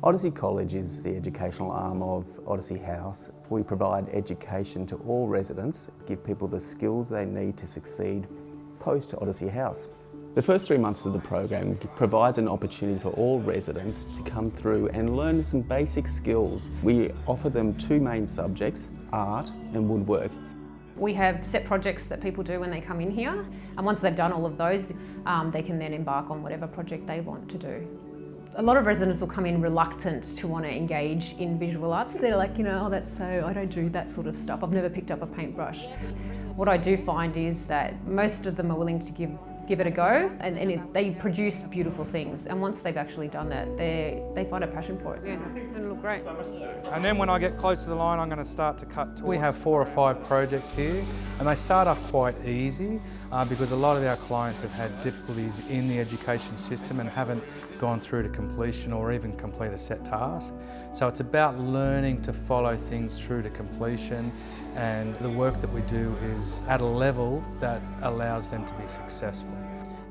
Odyssey College is the educational arm of Odyssey House. We provide education to all residents, give people the skills they need to succeed post Odyssey House. The first 3 months of the program provides an opportunity for all residents to come through and learn some basic skills. We offer them 2 main subjects, art and woodwork. We have set projects that people do when they come in here, and once they've done all of those, they can then embark on whatever project they want to do. A lot of residents will come in reluctant to want to engage in visual arts. They're like, oh, I don't do that sort of stuff. I've never picked up a paintbrush. What I do find is that most of them are willing to give it a go, and they produce beautiful things. And once they've actually done that, they find a passion for it. Yeah, and it'll look great. And then when I get close to the line, I'm going to start to cut towards. We have 4 or 5 projects here, and they start off quite easy because a lot of our clients have had difficulties in the education system and haven't gone through to completion or even complete a set task. So it's about learning to follow things through to completion, and the work that we do is at a level that allows them to be successful.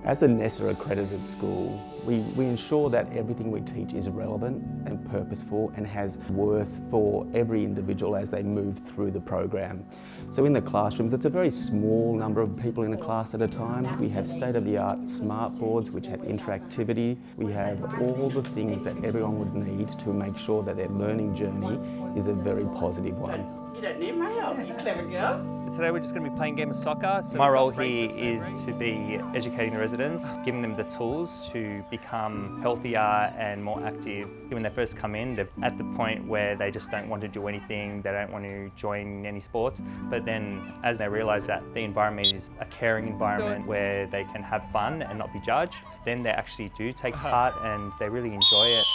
As a NESA accredited school, we ensure that everything we teach is relevant and purposeful and has worth for every individual as they move through the program. So in the classrooms, it's a very small number of people in a class at a time. We have state-of-the-art smart boards which have interactivity. We have all the things that everyone would need to make sure that their learning journey is a very positive one. You don't need my help, you clever girl. Today we're just going to be playing a game of soccer. So my role here is to be educating the residents, giving them the tools to become healthier and more active. When they first come in, they're at the point where they just don't want to do anything, they don't want to join any sports. But then as they realise that the environment is a caring environment where they can have fun and not be judged, then they actually do take part and they really enjoy it.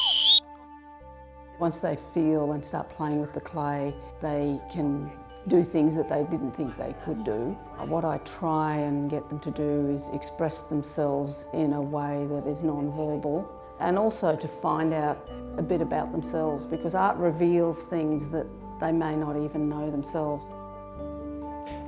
Once they feel and start playing with the clay, they can do things that they didn't think they could do. What I try and get them to do is express themselves in a way that is non-verbal, and also to find out a bit about themselves, because art reveals things that they may not even know themselves.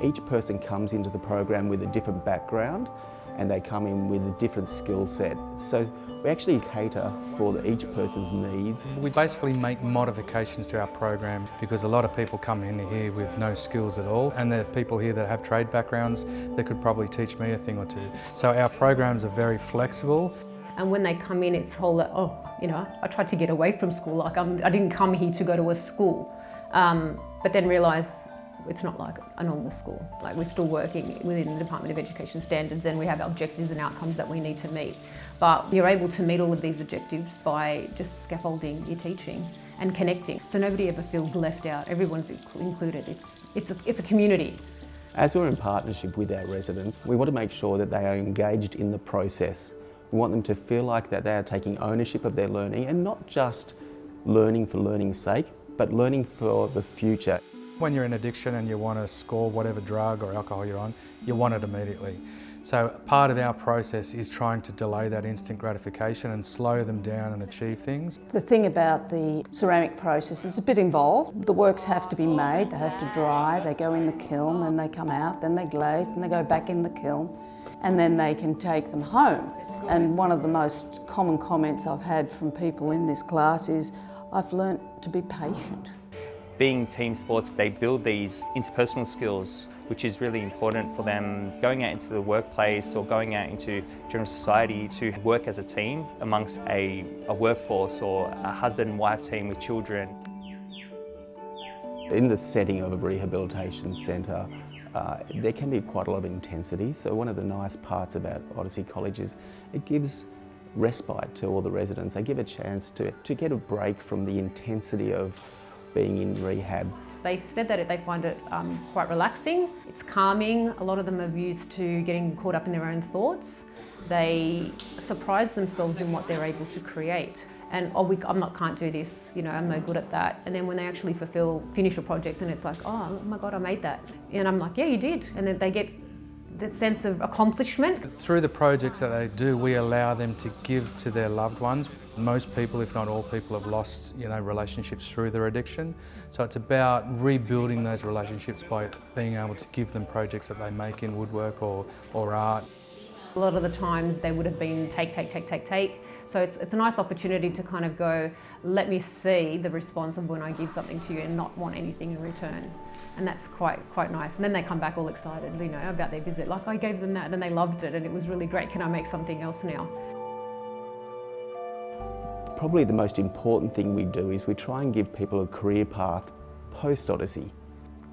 Each person comes into the program with a different background, and they come in with a different skill set. So we actually cater for each person's needs. We basically make modifications to our program because a lot of people come in here with no skills at all, and there are people here that have trade backgrounds that could probably teach me a thing or two. So our programs are very flexible. And when they come in, it's whole, I tried to get away from school. Like I didn't come here to go to a school, but then realise it's not like a normal school. Like we're still working within the Department of Education standards, and we have objectives and outcomes that we need to meet. But you're able to meet all of these objectives by just scaffolding your teaching and connecting. So nobody ever feels left out. Everyone's included. It's a community. As we're in partnership with our residents, we want to make sure that they are engaged in the process. We want them to feel like that they are taking ownership of their learning, and not just learning for learning's sake, but learning for the future. When you're in addiction and you want to score whatever drug or alcohol you're on, you want it immediately. So part of our process is trying to delay that instant gratification and slow them down and achieve things. The thing about the ceramic process is a bit involved. The works have to be made, they have to dry, they go in the kiln, then they come out, then they glaze, then they go back in the kiln, and then they can take them home. And one of the most common comments I've had from people in this class is, I've learnt to be patient. Being team sports, they build these interpersonal skills, which is really important for them going out into the workplace or going out into general society to work as a team amongst a workforce or a husband and wife team with children. In the setting of a rehabilitation centre, there can be quite a lot of intensity. So one of the nice parts about Odyssey College is it gives respite to all the residents. They give a chance to get a break from the intensity of being in rehab. They've said that they find it quite relaxing. It's calming. A lot of them are used to getting caught up in their own thoughts. They surprise themselves in what they're able to create. And can't do this, I'm no good at that. And then when they actually finish a project, and it's like, oh my God, I made that. And I'm like, yeah, you did. And then they get that sense of accomplishment. Through the projects that they do, we allow them to give to their loved ones. Most people, if not all people, have lost relationships through their addiction. So it's about rebuilding those relationships by being able to give them projects that they make in woodwork or art. A lot of the times they would have been take. So it's a nice opportunity to kind of go, let me see the response of when I give something to you and not want anything in return. And that's quite nice. And then they come back all excited, you know, about their visit. Like, I gave them that and they loved it and it was really great. Can I make something else now? Probably the most important thing we do is we try and give people a career path post-Odyssey.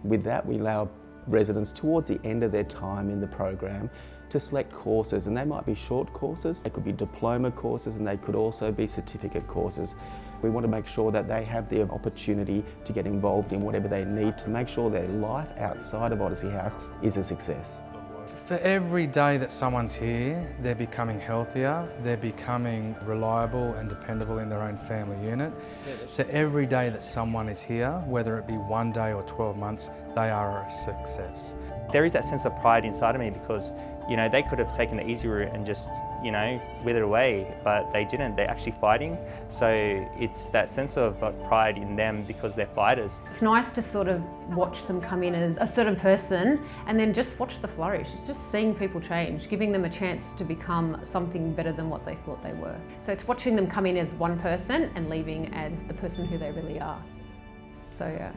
With that, we allow residents towards the end of their time in the program to select courses, and they might be short courses, they could be diploma courses, and they could also be certificate courses. We want to make sure that they have the opportunity to get involved in whatever they need to make sure their life outside of Odyssey House is a success. For every day that someone's here, they're becoming healthier, they're becoming reliable and dependable in their own family unit. So every day that someone is here, whether it be 1 day or 12 months, they are a success. There is that sense of pride inside of me because, you know, they could have taken the easy route and just, you know, withered away, but they didn't. They're actually fighting. So it's that sense of pride in them because they're fighters. It's nice to sort of watch them come in as a certain person and then just watch the flourish. It's just seeing people change, giving them a chance to become something better than what they thought they were. So it's watching them come in as one person and leaving as the person who they really are. So yeah.